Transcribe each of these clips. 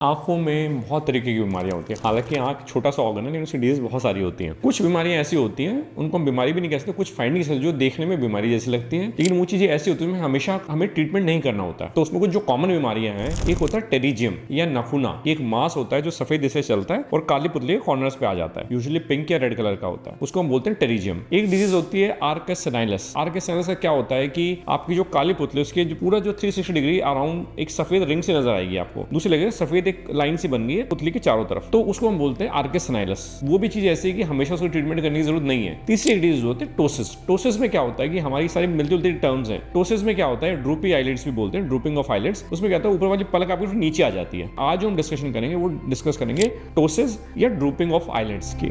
आँखों में बहुत तरीके की बीमारियाँ होती हैं। हालाँकि आँख छोटा सा ऑर्गन है, लेकिन उसकी डिजीज़ बहुत सारी होती हैं। कुछ बीमारियाँ ऐसी होती हैं, उनको हम बीमारी भी नहीं कह सकते, कुछ फाइंडिंग्स हैं जो देखने में बीमारी जैसी लगती हैं, लेकिन वो चीज़ें ऐसी होती हैं जिसमें हमेशा हमें ट्रीटमेंट नहीं करना होता। तो उसमें कुछ जो कॉमन बीमारियाँ हैं, एक होता है टेरिजियम या नखुना। एक मांस होता है जो सफेद से चलता है और काली पुतली के कॉर्नर्स पे आ जाता है, यूजुअली पिंक या रेड कलर का होता है, उसको हम बोलते हैं टेरिजियम। एक डिजीज होती है आर्कस सेनाइलस। आर्कस सेनाइलस का क्या होता है कि आपकी जो काली पुतली उसके जो पूरा जो 360 डिग्री अराउंड एक सफेद रिंग से नजर आएगी आपको, दूसरी लगेगा सफेद एक लाइन से बन है पुतली के चारों तरफ, तो उसको हम बोलते हैं आर्कस सेनाइलस। वो भी चीज ऐसी है कि हमेशा उसको ट्रीटमेंट करने की जरूरत नहीं है। तीसरी एक डिजीज होती है टोसिस। टोसिस में क्या होता है कि हमारी सारी मिलती जुलती टर्म्स हैं। टोसिस में क्या होता है, ड्रूपी आईलिड्स भी बोलते हैं, ड्रूपिंग ऑफ आईलिड्स। उसमें क्या होता है, ऊपर वाली पलक आपकी नीचे आ जाती है। आज जो हम डिस्कशन करेंगे वो डिस्कस करेंगे टोसिस या ड्रूपिंग ऑफ आईलिड्स की।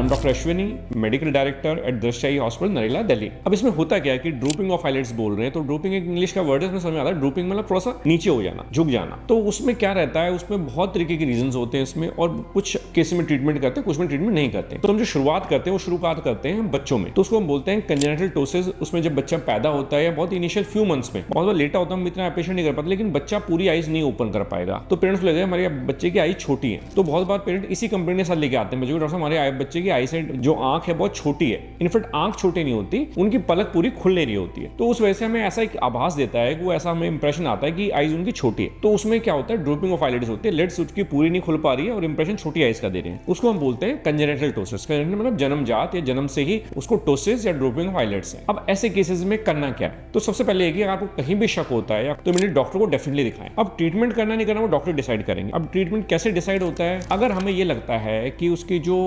Doctor Ashwini, medical director at दृष्टि आई हॉस्पिटल नरेला, दिल्ली। अब इसमें होता क्या है कि ड्रूपिंग ऑफ आईलिड्स बोल रहे हैं, तो ड्रूपिंग एक इंग्लिश का वर्ड है, इसमें समझ आता है। ड्रूपिंग मतलब थोड़ा सा नीचे हो जाना, झुक जाना। तो उसमें क्या रहता है, उसमें बहुत तरीके के रीजंस होते हैं इसमें, और कुछ केस में ट्रीटमेंट करते हैं, कुछ में ट्रीटमेंट नहीं करते। तो हम जो शुरुआत करते हैं वो शुरुआत करते हैं बच्चों में, तो उसको हम बोलते हैं कंजेनिटल टोसिस। उसमें जब बच्चा पैदा होता है या बहुत इनिशियल फ्यू मंथ्स में, बहुत लेटा होता है, हम इतना एप्रिशिएट नहीं कर पाते, लेकिन बच्चा पूरी आईज नहीं ओपन कर पाएगा, तो पेरेंट्स को लगेगा हमारे बच्चे की आई छोटी है। तो बहुत बार पेरेंट इसी कंप्लेंट के साथ लेके आते हैं बच्चों को, डॉक्टर हमारे बच्चे की आई साइड जो आंख है बहुत छोटी है। इनफैक्ट आंख छोटी नहीं होती, उनकी पलक पूरी खुल नहीं रही होती है। तो उस वजह से हमें ऐसा एक आभास देता है कि वो ऐसा हमें इंप्रेशन आता है कि आईज उनकी छोटी है। तो उसमें क्या होता है, ड्रूपिंग ऑफ आईलिड्स होती है, लिड्स उसकी पूरी नहीं खुल पा रही है और इंप्रेशन छोटी आईज का दे रहे हैं। उसको हम बोलते हैं कंजेनिटल टोसिस। कंजेनिटल मतलब जन्मजात या जन्म से ही उसको टोसिस या ड्रूपिंग ऑफ आईलिड्स है। अब ऐसे केसेस में करना क्या है, तो सबसे पहले अगर आपको कहीं भी शक होता है तो इमीडिएट डॉक्टर को डेफिनेटली दिखाएं। अब ट्रीटमेंट करना नहीं करना वो डॉक्टर डिसाइड करेंगे। अब ट्रीटमेंट कैसे डिसाइड होता है, अगर हमें ये लगता है कि उसकी जो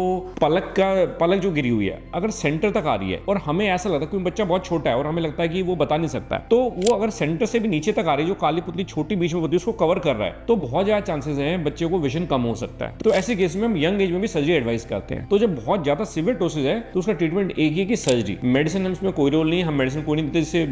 पलक जो गिरी हुई है अगर सेंटर तक आ रही है और हमें ऐसा लगता है कि बच्चा बहुत छोटा है और हमें लगता है कि वो बता नहीं सकता है, तो वो अगर सेंटर से भी नीचे तक आ रही है, जो काली पुतली छोटी बीच में होती है उसको कवर कर रहा है, तो बहुत ज्यादा चांसेस हैं बच्चे को विजन कम हो सकता है। तो ऐसे केस में हम यंग एज में भी सर्जरी एडवाइस करते हैं। तो जब बहुत ज्यादा सीवियर टोसिस है तो उसका ट्रीटमेंट एक ही की सर्जरी। मेडिसिन इसमें कोई रोल नहीं है, हम मेडिसिन कोई नहीं देते जिससे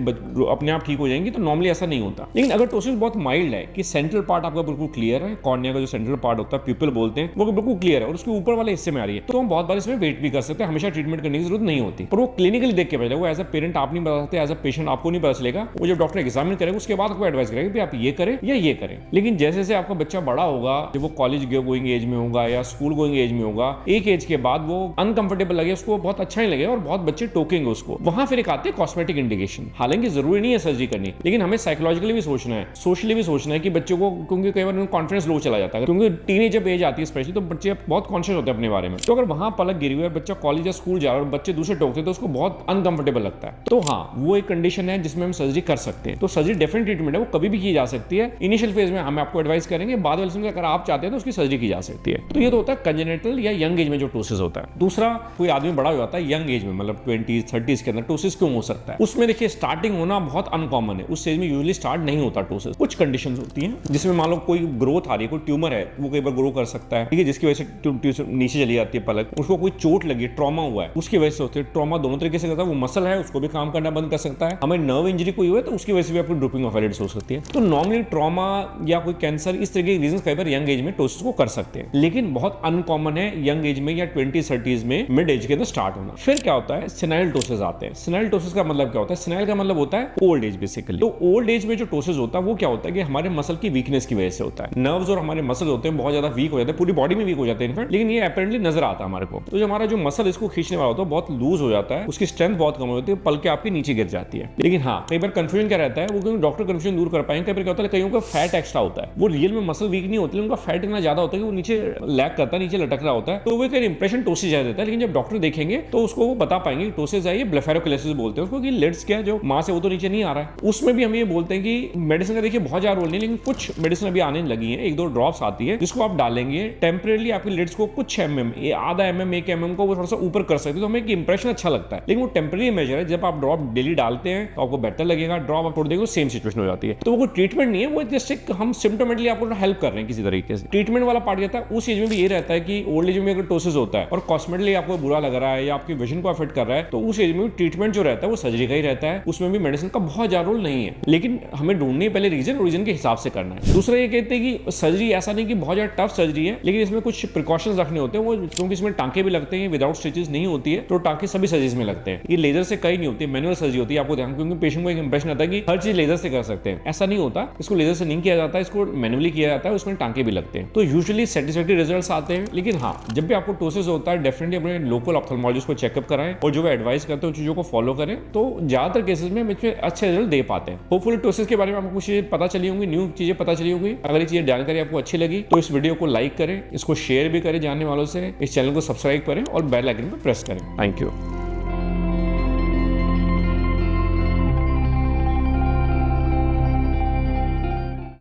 अपने आप ठीक हो जाएंगे, तो नॉर्मली ऐसा नहीं होता। लेकिन अगर टोसिस बहुत माइल्ड है कि सेंट्रल पार्ट आपका बिल्कुल क्लियर है, कॉर्निया का जो सेंट्रल पार्ट होता है प्यूपिल बोलते हैं, वो बिल्कुल क्लियर है और उसके ऊपर वाले हिस्से में आ रही है, तो हम बहुत बार इसमें वेट भी कर सकते हैं, हमेशा ट्रीटमेंट करने की जरूरत नहीं होती। पर वो क्लिनिकली देख के पहले, वो एज अ पेरेंट आप नहीं बता सकते, एज अ पेशेंट आपको नहीं पता चलेगा। वो जब डॉक्टर एग्जामिन करेगा उसके बाद आपको एडवाइस करेगा कि आप ये करें या ये करें। लेकिन जैसे जैसे आपका बच्चा बड़ा होगा, जब वो कॉलेज गोइंग एज में होगा या स्कूल गोइंग एज में होगा, एक एज के बाद वो अनकंफर्टेबल लगे, उसको बहुत अच्छा नहीं लगेगा और बहुत बच्चे टोकेंगे उसको, वहां फिर एक आते हैं कॉस्मेटिक इंडिकेशन। हालांकि जरूरी नहीं है सर्जरी करनी, लेकिन हमें साइकोलॉजिकली भी सोचना है, सोशली भी सोचना है कि बच्चों को, क्योंकि कई बार कॉन्फिडेंस लो चला जाता है, क्योंकि टीनेज जब एज आती है स्पेशली, तो बच्चे बहुत कॉन्शियस होते हैं अपने बारे में। तो अगर वहां पलक गिरी हुई है, बच्चा कॉलेज या स्कूल जा रहा है और बच्चे दूसरे टोकते हैं, तो उसको बहुत अनकंफर्टेबल लगता है। तो हाँ, वो एक कंडीशन है जिसमें हम सर्जरी कर सकते हैं। तो सर्जरी डेफिनेट ट्रीटमेंट है, वो कभी भी की जा सकती है। इनिशियल फेज में हम आपको एडवाइस करेंगे, बाद में अगर आप चाहते हैं तो उसकी सर्जरी की जा सकती है। तो ये तो होता है कंजेनिटल या यंग एज में जो टोसिस होता है। दूसरा, कोई आदमी बड़ा हो जाता है यंग एज में, मतलब 20s 30s के अंदर टोसिस क्यों हो सकता है, उसमें देखिए स्टार्टिंग होना बहुत अनकॉमन है। उस एज में यूजुअली स्टार्ट नहीं होता टोसिस। कुछ कंडीशंस होती हैं जिसमें मान लो कोई ग्रोथ आ रही है, कोई ट्यूमर है, वो कई बार ग्रो कर सकता है, ठीक है, जिसकी वजह से नीचे चली जाती है पलक। उसको कोई चोट लगी, ट्रॉमा हुआ है, उसकी वजह से होती है। ट्रॉमा दोनों तरीके से करता है, वो मसल है उसको भी काम करना बंद कर सकता है, हमें नर्व इंजरी कोई हुआ है तो उसकी वजह से भी आपको ड्रूपिंग ऑफ आईलिड्स हो सकती है। तो नॉर्मली ट्रॉमा या कोई कैंसर, इस तरह के रीजंस कई बार यंग एज में टोसिस को कर सकते हैं, लेकिन बहुत अनकॉमन है यंग एज में या 20s 30s में, मिड एज के अंदर स्टार्ट होना। फिर क्या होता है, सिनाइल टोसिस आते हैं। सिनाइल टोसिस का मतलब क्या होता है, सिनाइल का मतलब होता है ओल्ड एज बेसिकली। तो ओल्ड एज में जो टोसिस होता है वो क्या होता है कि हमारे मसल की वीकनेस की वजह से होता है। नर्व्स और हमारे मसल होते हैं बहुत ज्यादा वीक हो जाते हैं, पूरी बॉडी में वीक हो जाते हैं इनफैक्ट, लेकिन ये अपेरेंटली नजर आता है हमारे को। तो जो हमारा जो मसल इसको खींचने वाला होता है बहुत लूज हो जाता है, उसकी स्ट्रेंथ बहुत कम हो जाती है, पल के आपके नीचे गिर जाती है। लेकिन हाँ, कई बार कंफ्यूजन क्या रहता है, वो क्योंकि डॉक्टर कंफ्यूजन दूर कर पाएंगे, कई बार क्या होता है कईयों का फैट एक्स्ट्रा होता है, वो रियल में मसल वीक नहीं होती, उनका फैट इतना ज्यादा होता है कि वो नीचे लैग करता है, नीचे लटक रहा होता है, तो वो एक इंप्रेशन टोसिस ज्यादा देता है। लेकिन जब डॉक्टर देखेंगे तो उसको वो बता पाएंगे टोसिस है, ये ब्लेफेरोकिलेसिस बोलते हैं उसको, कि लिड्स क्या जो मांस है वो तो नीचे नहीं आ रहा है। उसमें भी हम ये बोलते हैं कि मेडिसिन का देखिए बहुत ज्यादा रोल नहीं, लेकिन कुछ मेडिसिन अभी आने लगी है, 1-2 ड्रॉप्स आती है जिसको आप डालेंगे टेम्परेली, आपकी लिड्स को कुछ mm, आधा mm 1 mm को वो थोड़ा सा ऊपर कर सकते हैं, तो हमें एक इंप्रेशन अच्छा लगता है। लेकिन वो टेम्परेरी मेजर है, जब आप ड्रॉप डेली डालते हैं तो आपको बेटर लगेगा, ड्रॉप आप छोड़ देंगे तो सेम सिचुएशन हो जाती है। तो वो कोई ट्रीटमेंट नहीं है, वो जस्ट एक हम सिम्टोमेटिकली आपको हेल्प कर रहे हैं किसी तरीके से। ट्रीटमेंट वाला पार्ट कहता है उस एज में भी ये रहता है कि ओल्ड एज में अगर टोसिस होता है और कॉस्मेटिकली आपको बुरा लग रहा है या आपकी विजन को अफेक्ट कर रहा है, तो उस एज में ट्रीटमेंट जो रहता है वो सर्जरी का ही रहता है, उसमें भी मेडिसिन का बहुत ज्यादा रोल नहीं है। लेकिन हमें ढूंढनी है पहले रीजन के हिसाब से करना है। दूसरा ये कहते हैं कि सर्जरी ऐसा नहीं कि बहुत ज्यादा टफ सर्जरी है, लेकिन इसमें कुछ प्रिकॉशंस रखने होते हैं, वो क्योंकि इसमें टांके भी लगते हैं विदाउट स्टिचेस नहीं होती है, तो टाँके सभी सर्जरीज में लगते हैं। ये लेजर से कहीं नहीं होती, मैनुअल सर्जरी होती है, आपको ध्यान, क्योंकि पेशेंट को एक इंप्रेशन आता है कि हर चीज लेजर से कर सकते हैं। ऐसा नहीं होता, इसको लेजर से नहीं किया जाता, इसको मैनुअली किया जाता है, उसमें टाँके भी लगते हैं। तो यूजुअली सेटिस्फैक्टरी रिजल्ट्स आते हैं। लेकिन हाँ, जब भी आपको टोसिस होता है डेफिनेटली अपने लोकल ऑप्थेल्मोलॉजिस्ट को चेकअप कराएं और जो वो एडवाइस करते हैं उन चीजों को फॉलो करें, तो ज्यादातर केसेस में इसमें अच्छे रिजल्ट दे पाते हैं। होपफुली टोसिस के बारे में आपको कुछ चीजें पता चली होंगी, न्यू चीजें पता चली होंगी। अगर ये चीजें जानकारी आपको अच्छी लगी तो इस वीडियो को लाइक करें, इसको शेयर भी करें जानने वालों से, इस चैनल को सब्सक्राइब करें और बेल आइकन पर प्रेस करें। Thank you.